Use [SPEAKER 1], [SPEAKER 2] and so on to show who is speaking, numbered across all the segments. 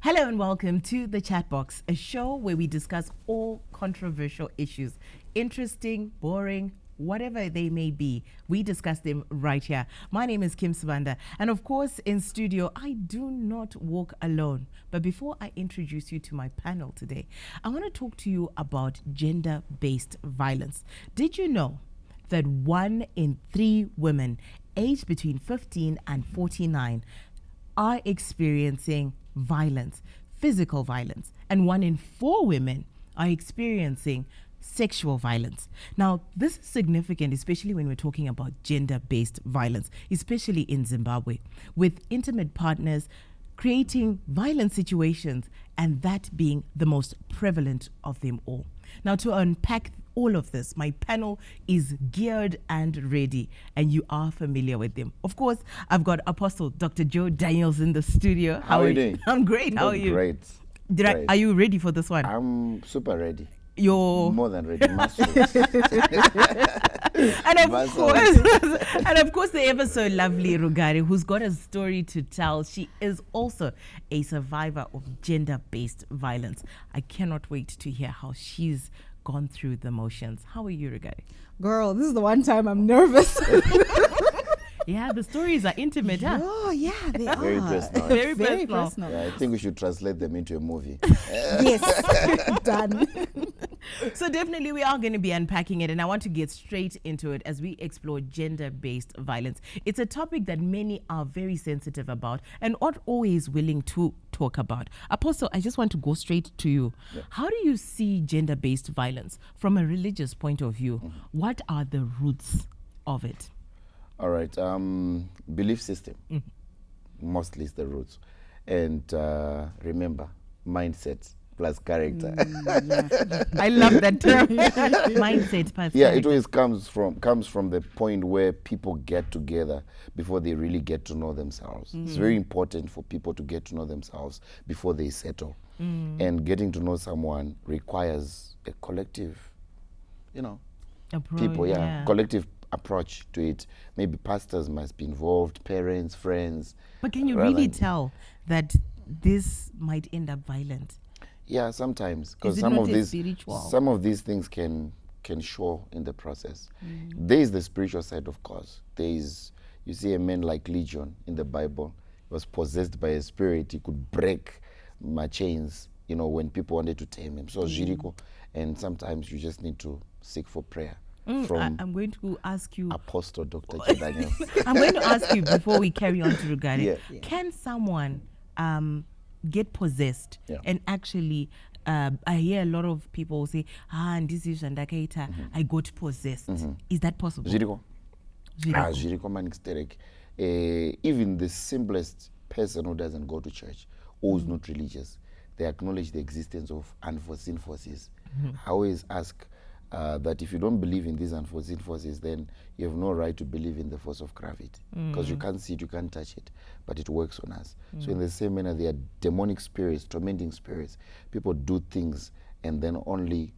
[SPEAKER 1] Hello and welcome to the Chatbox, a show where we discuss all controversial issues. Interesting, boring, whatever they may be, we discuss them right here. My name is Kim Sibanda, and of course in studio, I do not walk alone. But before I introduce you to my panel today, I want to talk to you about gender-based violence. Did you know that 1 in 3 women aged between 15 and 49 are experiencing violence, physical violence, and 1 in 4 women are experiencing sexual violence? Now, this is significant, especially when we're talking about gender-based violence, especially in Zimbabwe, with intimate partners creating violent situations, and that being the most prevalent of them all. Now, to unpack all of this, my panel is geared and ready, and you are familiar with them. Of course, I've got Apostle Dr. Joe Daniels in the studio.
[SPEAKER 2] How are you doing?
[SPEAKER 1] I'm great. How are you?
[SPEAKER 2] Great.
[SPEAKER 1] Are you ready for this one?
[SPEAKER 2] I'm super ready.
[SPEAKER 1] You're
[SPEAKER 2] more than ready.
[SPEAKER 1] and of course, the ever so lovely Rugari, who's got a story to tell. She is also a survivor of gender-based violence. I cannot wait to hear how she's gone through the motions. How are you, Rugari?
[SPEAKER 3] Girl, this is the one time I'm nervous.
[SPEAKER 1] Yeah, the stories are intimate, huh?
[SPEAKER 3] Oh, yeah, they are.
[SPEAKER 2] Very personal.
[SPEAKER 1] Very personal.
[SPEAKER 2] Yeah, I think we should translate them into a movie.
[SPEAKER 3] Yes, done.
[SPEAKER 1] So definitely we are going to be unpacking it, and I want to get straight into it as we explore gender-based violence. It's a topic that many are very sensitive about and aren't always willing to talk about. Apostle, I just want to go straight to you.
[SPEAKER 2] Yeah.
[SPEAKER 1] How do you see gender-based violence from a religious point of view? Mm-hmm. What are the roots of it?
[SPEAKER 2] All right. Belief system, mostly is the roots. And remember, mindset plus character.
[SPEAKER 3] Yeah.
[SPEAKER 1] I love that term. Mindset plus
[SPEAKER 2] Yeah,
[SPEAKER 1] character.
[SPEAKER 2] it always comes from the point where people get together before they really get to know themselves. It's very important for people to get to know themselves before they settle. And getting to know someone requires a collective, people, collective approach to it. Maybe pastors must be involved, parents, friends.
[SPEAKER 1] But can you really tell that this might end up violent?
[SPEAKER 2] Yeah, sometimes, because
[SPEAKER 1] some
[SPEAKER 2] of these things can show in the process. There is the spiritual side, of course. You see a man like Legion in the Bible. He was possessed by a spirit. He could break my chains, when people wanted to tame him. So Jericho, and sometimes you just need to seek for prayer.
[SPEAKER 1] I'm going to ask you,
[SPEAKER 2] Apostle Dr. Daniels.
[SPEAKER 1] I'm going to ask you before we carry on to Rugari.
[SPEAKER 2] Yeah.
[SPEAKER 1] Can someone get possessed and actually? I hear a lot of people say, and this is Shandakaita, I got possessed. Is that possible?
[SPEAKER 2] Jericho man, even the simplest person who doesn't go to church or who's not religious, they acknowledge the existence of unforeseen forces. I always ask that if you don't believe in these unforeseen forces, then you have no right to believe in the force of gravity, because you can't see it, you can't touch it, but it works on us. So in the same manner, there are demonic spirits, tormenting spirits. People do things and then only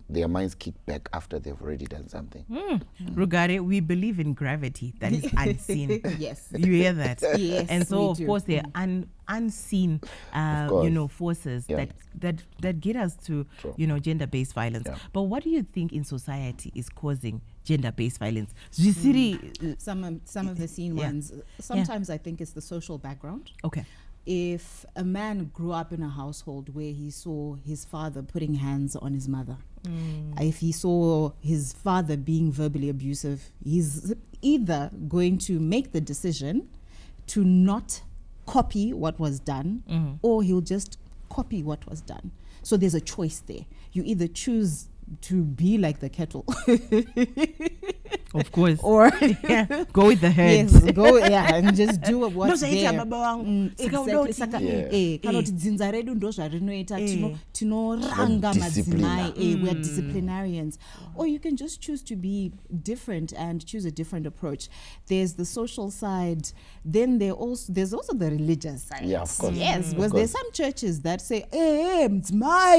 [SPEAKER 2] their minds kick back after they've already done something.
[SPEAKER 1] Rugari, we believe in gravity that is unseen.
[SPEAKER 3] Yes.
[SPEAKER 1] You hear that?
[SPEAKER 3] Yes.
[SPEAKER 1] And so, of course, there are unseen, forces that get us to, gender-based violence.
[SPEAKER 2] Yeah.
[SPEAKER 1] But what do you think in society is causing gender-based violence?
[SPEAKER 3] Some of the seen ones. Sometimes I think it's the social background.
[SPEAKER 1] Okay.
[SPEAKER 3] If a man grew up in a household where he saw his father putting hands on his mother, if he saw his father being verbally abusive, he's either going to make the decision to not copy what was done, or he'll just copy what was done. So there's a choice there. You either choose to be like the kettle.
[SPEAKER 1] Of course.
[SPEAKER 3] Or
[SPEAKER 1] go with the herd.
[SPEAKER 3] Yes, go and just do what's there. Exactly. We are disciplinarians. Or you can just choose to be different and choose a different approach. There's the social side. Then there's also the religious side.
[SPEAKER 2] Yeah, of course.
[SPEAKER 3] Yes, because there's some churches that say, hey, it's my.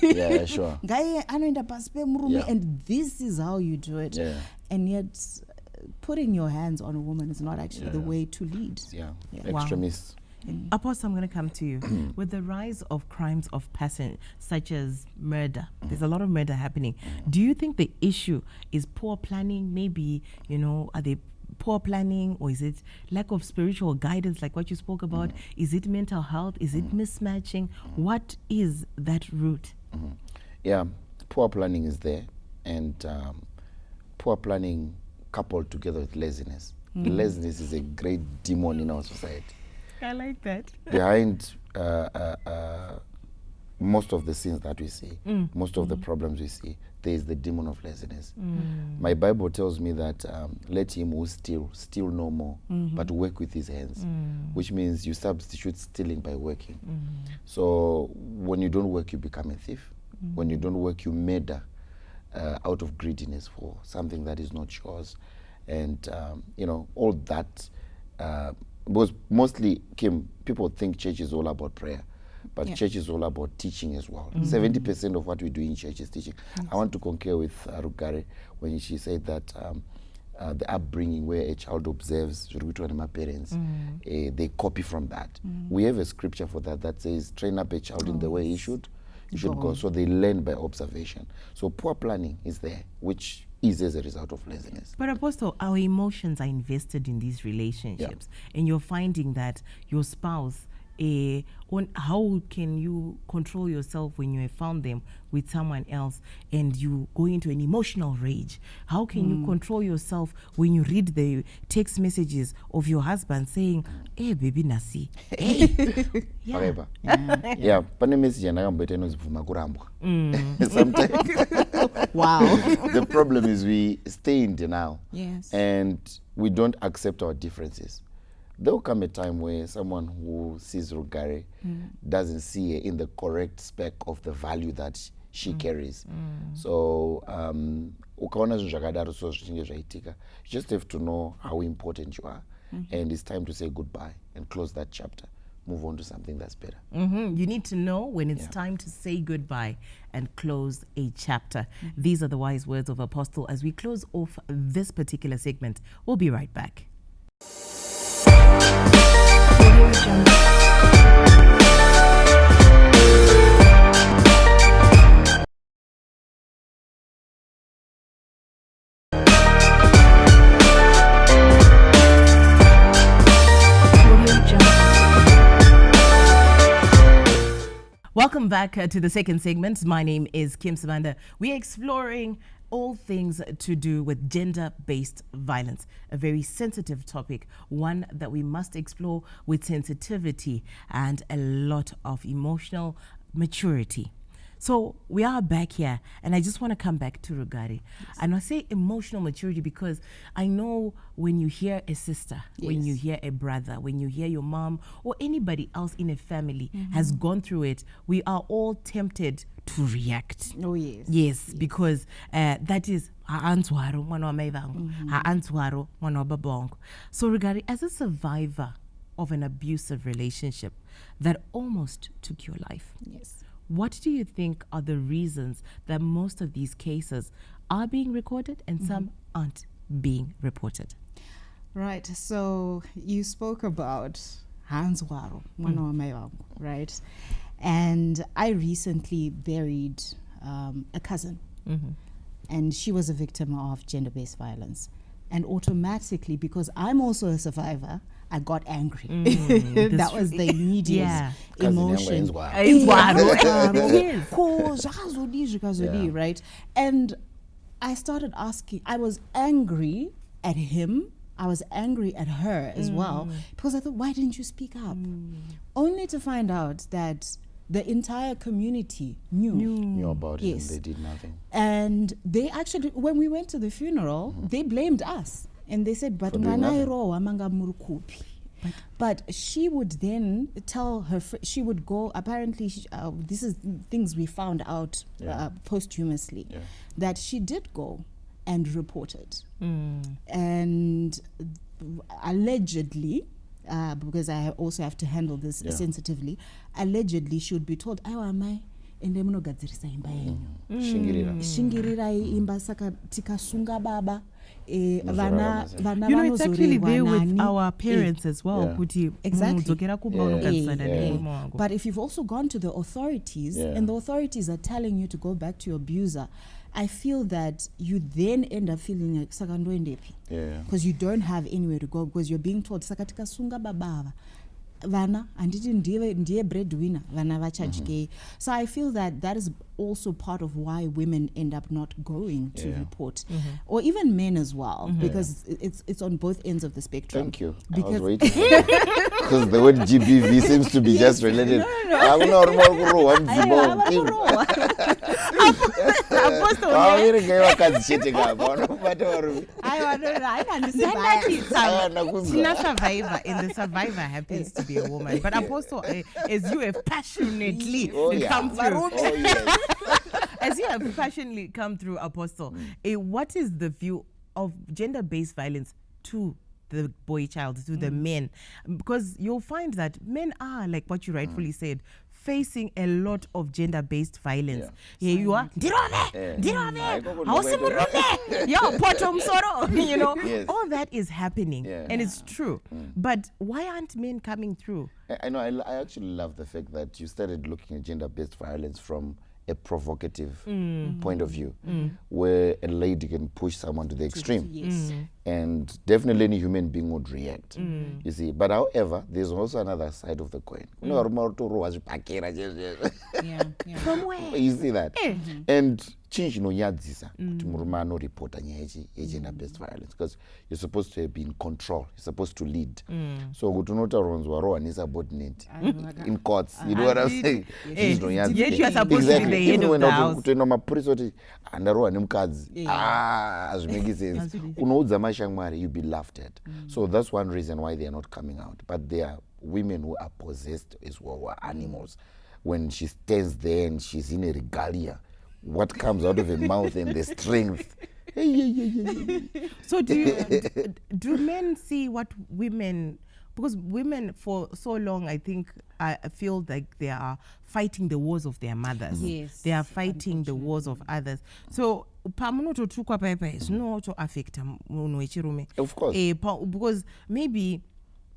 [SPEAKER 2] Yeah, sure.
[SPEAKER 3] And this is how you do it.
[SPEAKER 2] Yeah.
[SPEAKER 3] And yet, putting your hands on a woman is not actually the way to lead.
[SPEAKER 2] Yeah.
[SPEAKER 1] Wow.
[SPEAKER 2] Extremists.
[SPEAKER 1] Apostle, I'm going to come to you. With the rise of crimes of passion, such as murder, there's a lot of murder happening. Do you think the issue is poor planning? Maybe, are they poor planning, or is it lack of spiritual guidance, like what you spoke about? Is it mental health? Is it mismatching? What is that root?
[SPEAKER 2] Yeah, poor planning is there, and poor planning coupled together with laziness. Laziness is a great demon in our society.
[SPEAKER 1] I like that.
[SPEAKER 2] Behind most of the sins that we see, most of the problems we see, there is the demon of laziness. My Bible tells me that let him who steal no more, but work with his hands, which means you substitute stealing by working. So when you don't work, you become a thief. When you don't work, you murder out of greediness for something that is not yours. And, all that, because mostly, Kim, people think church is all about prayer. But church is all about teaching as well. 70% of what we do in church is teaching. I want to concur with Rugare when she said that the upbringing where a child observes my parents, they copy from that. We have a scripture for that says, train up a child in the way he should go. So they learn by observation. So poor planning is there, which is as a result of laziness.
[SPEAKER 1] But Apostle, our emotions are invested in these relationships, and you're finding that your spouse, how can you control yourself when you have found them with someone else and you go into an emotional rage? How can you control yourself when you read the text messages of your husband saying, "Hey, baby, nasi."
[SPEAKER 2] Yeah, pane message anakambeta inozibvuma kurambwa. Sometimes.
[SPEAKER 3] Wow.
[SPEAKER 2] The problem is we stay in denial.
[SPEAKER 3] Yes.
[SPEAKER 2] And we don't accept our differences. There will come a time where someone who sees Rugare doesn't see her in the correct spec of the value that she carries. So, ukaona zvinhu zvakadaro so zvichinge zvaitika, you just have to know how important you are. And it's time to say goodbye and close that chapter. Move on to something that's better.
[SPEAKER 1] You need to know when it's time to say goodbye and close a chapter. These are the wise words of Apostle as we close off this particular segment. We'll be right back. Welcome back to the second segment. My name is Kim Sabanda. We're exploring all things to do with gender-based violence, a very sensitive topic, one that we must explore with sensitivity and a lot of emotional maturity. So we are back here, and I just want to come back to Rugari. And I say emotional maturity because I know when you hear a sister, when you hear a brother, when you hear your mom or anybody else in a family has gone through it, we are all tempted to react.
[SPEAKER 3] Oh, yes.
[SPEAKER 1] Yes, because that is ha'antswaro mwana wa maivangu, ha'antswaro mwana wa babongo. So Rugari, as a survivor of an abusive relationship that almost took your life,
[SPEAKER 3] Yes.
[SPEAKER 1] what do you think are the reasons that most of these cases are being recorded and some aren't being reported?
[SPEAKER 3] Right. So you spoke about Hans Waro, right? And I recently buried a cousin, and she was a victim of gender-based violence. And automatically, because I'm also a survivor, I got angry. That was the immediate emotion. Right? And I started asking, I was angry at him. I was angry at her as well, because I thought, why didn't you speak up? Only to find out that the entire community knew
[SPEAKER 2] about it, and they did nothing.
[SPEAKER 3] And they actually, when we went to the funeral, they blamed us. And they said, but she would then tell her, she would go, apparently, this is things we found out posthumously, that she did go and report it. And allegedly, because I also have to handle this sensitively, allegedly she would be told, shingirira imba saka tikasunga baba vana
[SPEAKER 1] it's actually there with
[SPEAKER 3] vanozorerwa
[SPEAKER 1] our parents as well.
[SPEAKER 2] Yeah.
[SPEAKER 1] Kuti
[SPEAKER 3] Exactly.
[SPEAKER 1] unodzokera kumba unogarisana nemurume wangu.
[SPEAKER 3] But if you've also gone to the authorities and the authorities are telling you to go back to your abuser, I feel that you then end up feeling like saka ndoendepi, because you don't have anywhere to go, because you're being told saka tikasunga babava vana anditi ndiye breadwinner vana vachadyi. So I feel that that is also part of why women end up not going to report, or even men as well, because it's on both ends of the spectrum.
[SPEAKER 2] Thank you.
[SPEAKER 3] Because
[SPEAKER 2] I was waiting for that. Because the word GBV seems to be just related.
[SPEAKER 1] Tina survivor, and the survivor happens to be a woman. But Apostle, as you have passionately come through, as you have passionately come through, Apostle, what is the view of gender-based violence to the boy child, to the men? Because you'll find that men are, like what you rightfully said, facing a lot of gender-based violence. Here you are, you know, all that is happening, and it's true. But why aren't men coming through?
[SPEAKER 2] I know. I actually love the fact that you started looking at gender-based violence from a provocative point of view, where a lady can push someone to the extreme. And definitely any human being would react, you see. But however, there's also another side of the coin.
[SPEAKER 1] From where?
[SPEAKER 2] You see that? And change no yadzisa to murumano report gender-based violence, because you're supposed to be in control, you're supposed to lead. So gutunota ronzwa ro and subordinate in courts, you know what I'm saying?
[SPEAKER 1] Yet you are supposed to be the head of the house.
[SPEAKER 2] As make sense. You'll be laughed at. So that's one reason why they are not coming out. But there are women who are possessed as well, who are animals. When she stands there and she's in a regalia, what comes out of her mouth and the strength.
[SPEAKER 1] So do men see what women, because women for so long, I think, I feel like they are fighting the wars of their mothers.
[SPEAKER 3] Yes,
[SPEAKER 1] they are fighting the wars of others. So pamunoto tukwa paipa is no to affect munhu wechirume.
[SPEAKER 2] Of course.
[SPEAKER 1] Because maybe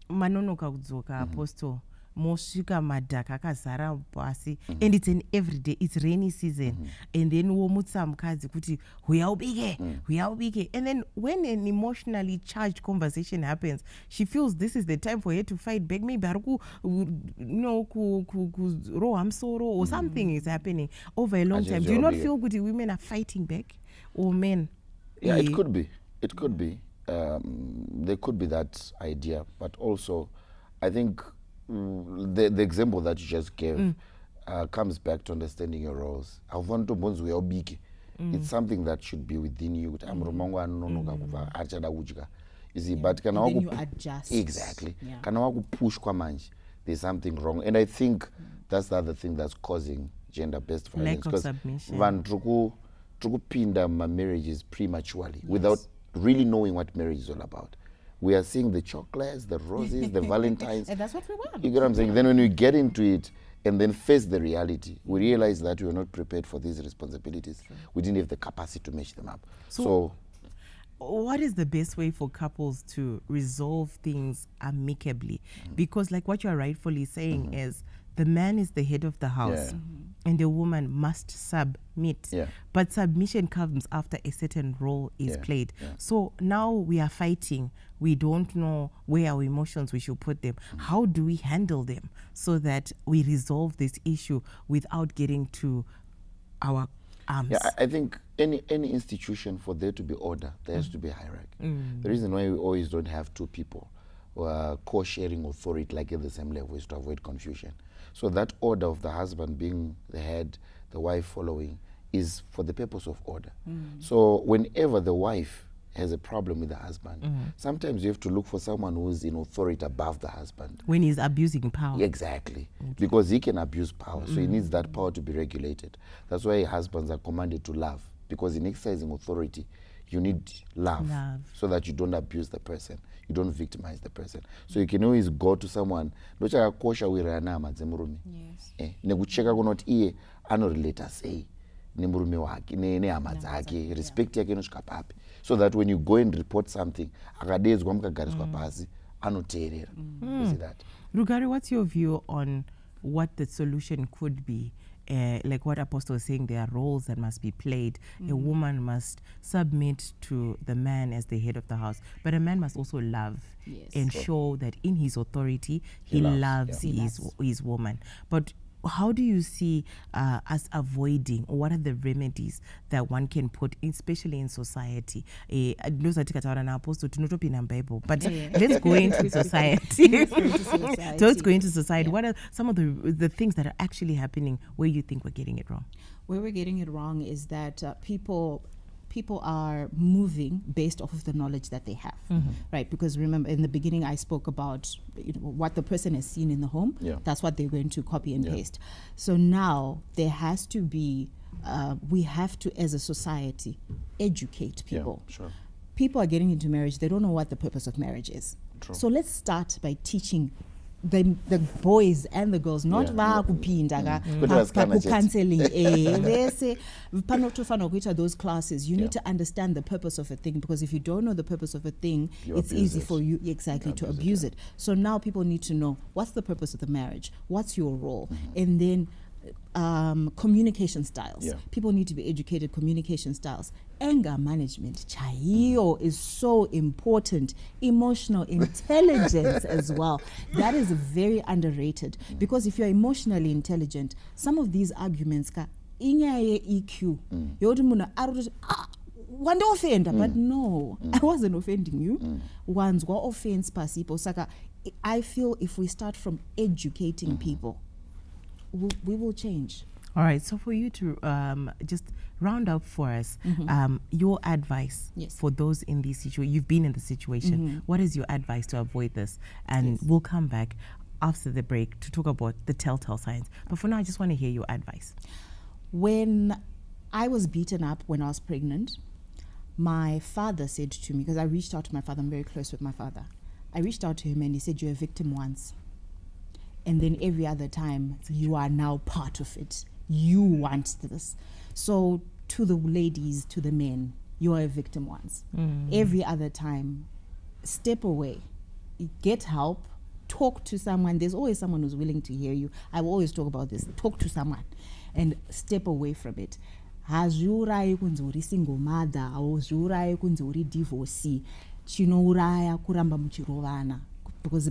[SPEAKER 1] manonoka kudzoka Apostle mosvika madhaka akazara pasi, and it's an everyday, it's rainy season, and then womutsa mukadzi kuti huyaubike, and then when an emotionally charged conversation happens, she feels this is the time for her to fight back. Maybe kuroha musoro or something is happening over a long time. Do you not feel good women are fighting back, or men?
[SPEAKER 2] Yeah, it could be. It could be. There could be that idea, but also I think the example that you just gave comes back to understanding your roles. It's something that should be within you. You see, but can
[SPEAKER 3] then you adjust.
[SPEAKER 2] Exactly. Can I push kwa manje? There's something wrong, and I think that's the other thing that's causing gender-based violence.
[SPEAKER 1] Lack of submission.
[SPEAKER 2] Van pinda marriages prematurely without really knowing what marriage is all about. We are seeing the chocolates, the roses, the Valentines.
[SPEAKER 3] And that's what we want.
[SPEAKER 2] You get what I'm saying? Then when we get into it and then face the reality, we realize that we were not prepared for these responsibilities. We didn't have the capacity to match them up. So
[SPEAKER 1] what is the best way for couples to resolve things amicably? Because like what you're rightfully saying is, the man is the head of the house and the woman must submit. But submission comes after a certain role is played. So now we are fighting. We don't know where our emotions we should put them. How do we handle them so that we resolve this issue without getting to our arms?
[SPEAKER 2] Yeah, I think any institution, for there to be order, there has to be a hierarchy. The reason why we always don't have two people co-sharing authority like at the same level is to avoid confusion. So that order of the husband being the head, the wife following, is for the purpose of order. So whenever the wife has a problem with the husband, sometimes you have to look for someone who's in authority above the husband.
[SPEAKER 1] When he's abusing power.
[SPEAKER 2] Exactly. Because he can abuse power, so he needs that power to be regulated. That's why husbands are commanded to love, because in exercising authority, you need love so that you don't abuse the person, you don't victimize the person. So you can always go to someone, nekucheka kunoti iye anorelate say, nemurume wake nehama dzake, respect yake inosvika papi, so that when you go and report something akadedzwa mukagariswa pasi anoteerera. You see that?
[SPEAKER 1] Rugari, what's your view on what the solution could be? Like what Apostle is saying, there are roles that must be played. A woman must submit to the man as the head of the house, but a man must also love and show that in his authority he loves his woman. But how do you see us avoiding, or what are the remedies that one can put, especially in society? But let's go into society. Let's go into society. What are some of the things that are actually happening where you think we're getting it wrong?
[SPEAKER 3] Where we're getting it wrong is that people are moving based off of the knowledge that they have, right? Because remember, in the beginning, I spoke about what the person has seen in the home. That's what they're going to copy and paste. So now there has to be, we have to, as a society, educate people. People are getting into marriage, they don't know what the purpose of marriage is. So let's start by teaching the boys and the girls, not vakupinda counseling. Those classes, you need to understand the purpose of a thing, because if you don't know the purpose of a thing, it's easy for you to abuse it. So now people need to know, what's the purpose of the marriage, what's your role, and then communication styles. People need to be educated communication styles. Anger management, chayo, is so important. Emotional intelligence as well. That is very underrated, because if you're emotionally intelligent, some of these arguments ka EQ, one offend, but no, I wasn't offending you. One's got offense people. Saka, I feel if we start from educating people, we will change.
[SPEAKER 1] All right, so for you to just round up for us, your advice for those in this situation. You've been in the situation. What is your advice to avoid this? And we'll come back after the break to talk about the telltale signs. But for now, I just want to hear your advice.
[SPEAKER 3] When I was beaten up when I was pregnant, my father said to me, because I reached out to my father, I'm very close with my father. I reached out to him and he said, you're a victim once. And then every other time, you are now part of it. You want this. So to the ladies, to the men, you are a victim once. Every other time, step away. Get help. Talk to someone. There's always someone who's willing to hear you. I will always talk about this. Talk to someone and step away from it. Hazurai kunzuri single mother, hazurai kunzuri divorcee. Chinouraya kuramba muchirovana. Because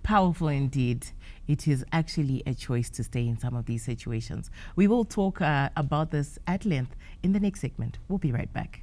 [SPEAKER 1] powerful indeed. It is actually a choice to stay in some of these situations. We will talk about this at length in the next segment. We'll be right back.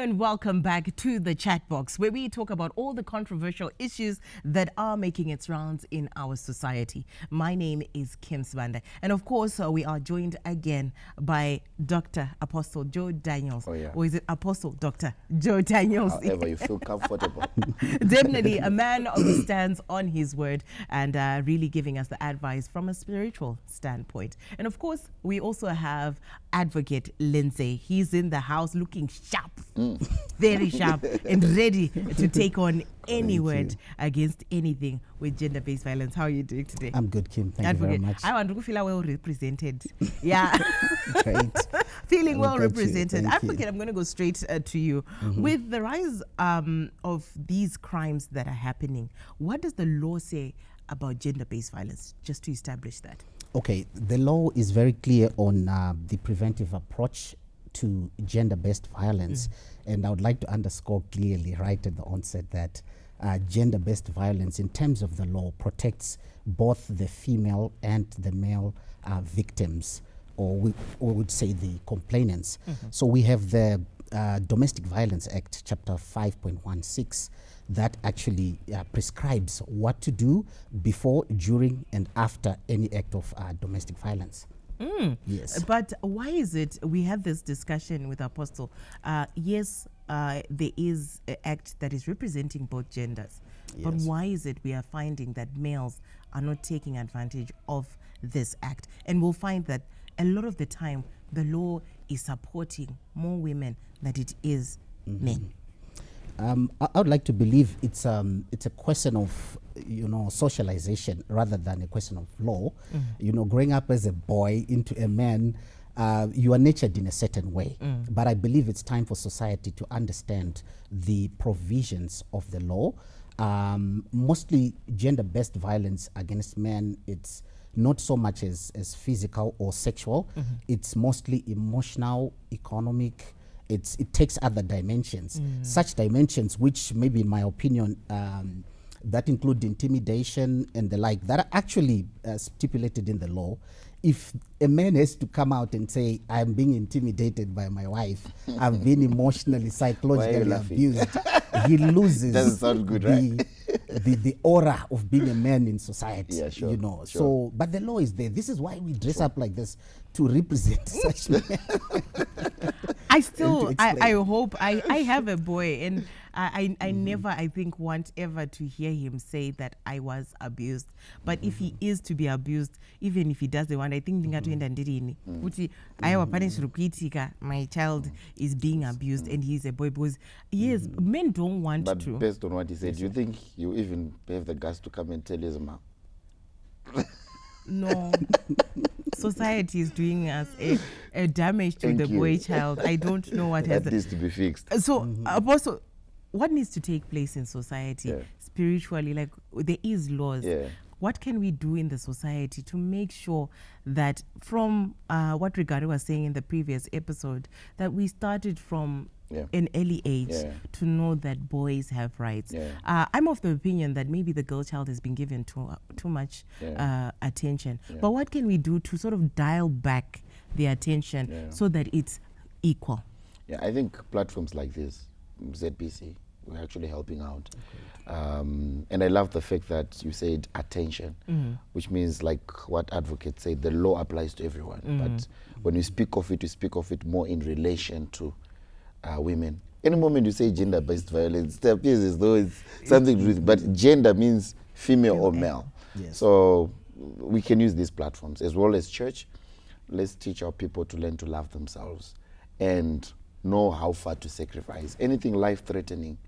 [SPEAKER 1] Welcome back to the Chatbox, where we talk about all the controversial issues that are making its rounds in our society. My name is Kim Sibanda, and of course we are joined again by Dr. Apostle Joe Daniels. Or is it Apostle Dr. Joe Daniels?
[SPEAKER 2] However you feel comfortable.
[SPEAKER 1] Definitely a man who stands on his word and really giving us the advice from a spiritual standpoint. And of course we also have Advocate Lindsay. He's in the house looking sharp. Very sharp and ready to take on any word against anything with gender-based violence. How are you doing today?
[SPEAKER 4] I'm good, Kim. Thank you very much.
[SPEAKER 1] I want to feel well represented. Yeah.
[SPEAKER 4] Great.
[SPEAKER 1] Feeling well represented. Advocate, I'm going to go straight to you. With the rise of these crimes that are happening, what does the law say about gender-based violence, just to establish that?
[SPEAKER 4] Okay, the law is very clear on the preventive approach to gender-based violence, and I would like to underscore clearly right at the onset that gender-based violence in terms of the law protects both the female and the male victims, or we would say the complainants. So we have the Domestic Violence Act, Chapter 5.16, that actually prescribes what to do before, during, and after any act of domestic violence.
[SPEAKER 1] Yes. But why is it we have this discussion with Apostle? Yes, there is an act that is representing both genders. But
[SPEAKER 4] Yes.
[SPEAKER 1] why is it we are finding that males are not taking advantage of this act? And we'll find that a lot of the time, the law is supporting more women than it is men.
[SPEAKER 4] I would like to believe it's a question of socialization rather than a question of law. Growing up as a boy into a man, you are nurtured in a certain way. But I believe it's time for society to understand the provisions of the law. Mostly gender-based violence against men, it's not so much as physical or sexual. It's mostly emotional, economic. It takes other dimensions, such dimensions which maybe in my opinion that include intimidation and the like, that are actually stipulated in the law. If a man has to come out and say, I'm being intimidated by my wife, I've been emotionally, psychologically abused, he loses
[SPEAKER 2] Doesn't sound good, right?
[SPEAKER 4] the aura of being a man in society.
[SPEAKER 2] Yeah, sure, sure.
[SPEAKER 4] So, but the law is there. This is why we dress up like this, to represent such men.
[SPEAKER 1] I still, I
[SPEAKER 4] explain.
[SPEAKER 1] hope, I have a boy, and I never, I think, want ever to hear him say that I was abused. But if he is to be abused, even if he doesn't want, I think ndingatoenda ndirini kuti aiwa pane zviri kuitika, my child is being abused and he's a boy, because yes, men don't want
[SPEAKER 2] But
[SPEAKER 1] to.
[SPEAKER 2] based on what he said, do you think you even have the guts to come and tell his mom?
[SPEAKER 1] No. Society is doing us a damage to
[SPEAKER 2] Thank
[SPEAKER 1] the
[SPEAKER 2] you.
[SPEAKER 1] boy child. I don't know what has.
[SPEAKER 2] That needs to be fixed.
[SPEAKER 1] So, Apostle, what needs to take place in society
[SPEAKER 2] Yeah.
[SPEAKER 1] spiritually? Like, there is laws.
[SPEAKER 2] Yeah.
[SPEAKER 1] What can we do in the society to make sure that from what Ricardo was saying in the previous episode, that we started from
[SPEAKER 2] Yeah.
[SPEAKER 1] an early age
[SPEAKER 2] Yeah.
[SPEAKER 1] to know that boys have rights?
[SPEAKER 2] Yeah.
[SPEAKER 1] I'm of the opinion that maybe the girl child has been given too much
[SPEAKER 2] Yeah.
[SPEAKER 1] attention.
[SPEAKER 2] Yeah.
[SPEAKER 1] But what can we do to sort of dial back the attention
[SPEAKER 2] Yeah.
[SPEAKER 1] so that it's equal?
[SPEAKER 2] Yeah, I think platforms like this, ZBC, we're actually helping out. And I love the fact that you said attention, which means, like what advocates say, the law applies to everyone. But when you speak of it, you speak of it more in relation to women. Any moment you say gender-based violence, it appears as though it's something to do with, but gender means female or male.
[SPEAKER 4] Yes.
[SPEAKER 2] So we can use these platforms as well as church. Let's teach our people to learn to love themselves and know how far to sacrifice. Anything life-threatening,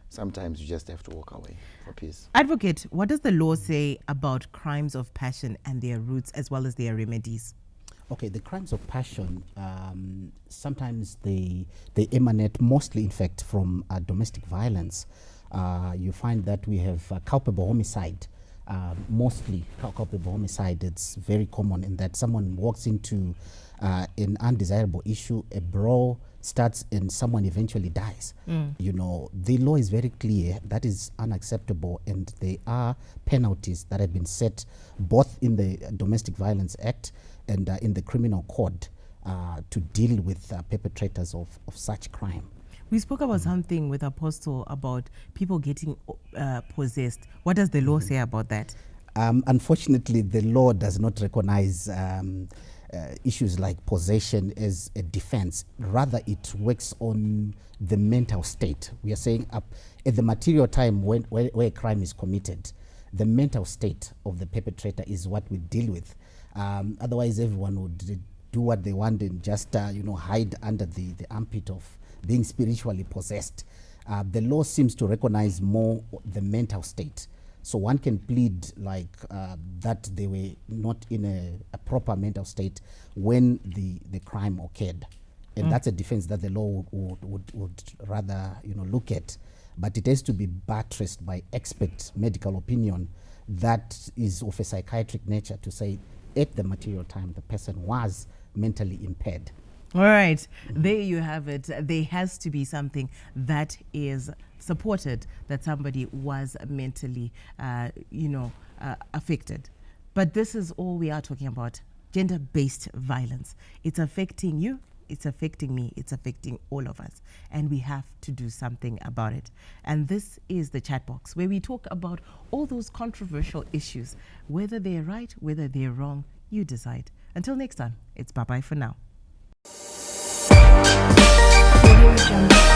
[SPEAKER 2] sometimes you just have to walk away for peace.
[SPEAKER 1] Advocate, what does the law say about crimes of passion and their roots as well as their remedies?
[SPEAKER 4] Okay, the crimes of passion, sometimes they emanate mostly, in fact, from domestic violence. You find that we have culpable homicide. Mostly culpable homicide, it's very common in that someone walks into an undesirable issue, a brawl starts and someone eventually dies. The law is very clear, that is unacceptable, and there are penalties that have been set both in the Domestic Violence Act and in the Criminal Code to deal with perpetrators of such crime.
[SPEAKER 1] We spoke about something with Apostle about people getting possessed. What does the law say about that?
[SPEAKER 4] Unfortunately, the law does not recognize issues like possession as a defense. Rather, it works on the mental state. We are saying at the material time where a crime is committed, the mental state of the perpetrator is what we deal with. Otherwise, everyone would do what they want and just hide under the armpit of being spiritually possessed. The law seems to recognize more the mental state. So one can plead like that they were not in a proper mental state when the crime occurred. And that's a defense that the law would rather look at. But it has to be buttressed by expert medical opinion that is of a psychiatric nature to say at the material time the person was mentally impaired.
[SPEAKER 1] All right, there you have it. There has to be something that is supported that somebody was mentally, affected. But this is all we are talking about, gender-based violence. It's affecting you, it's affecting me, it's affecting all of us. And we have to do something about it. And this is the Chatbox, where we talk about all those controversial issues. Whether they're right, whether they're wrong, you decide. Until next time, it's bye-bye for now.
[SPEAKER 5] Audio Jungle.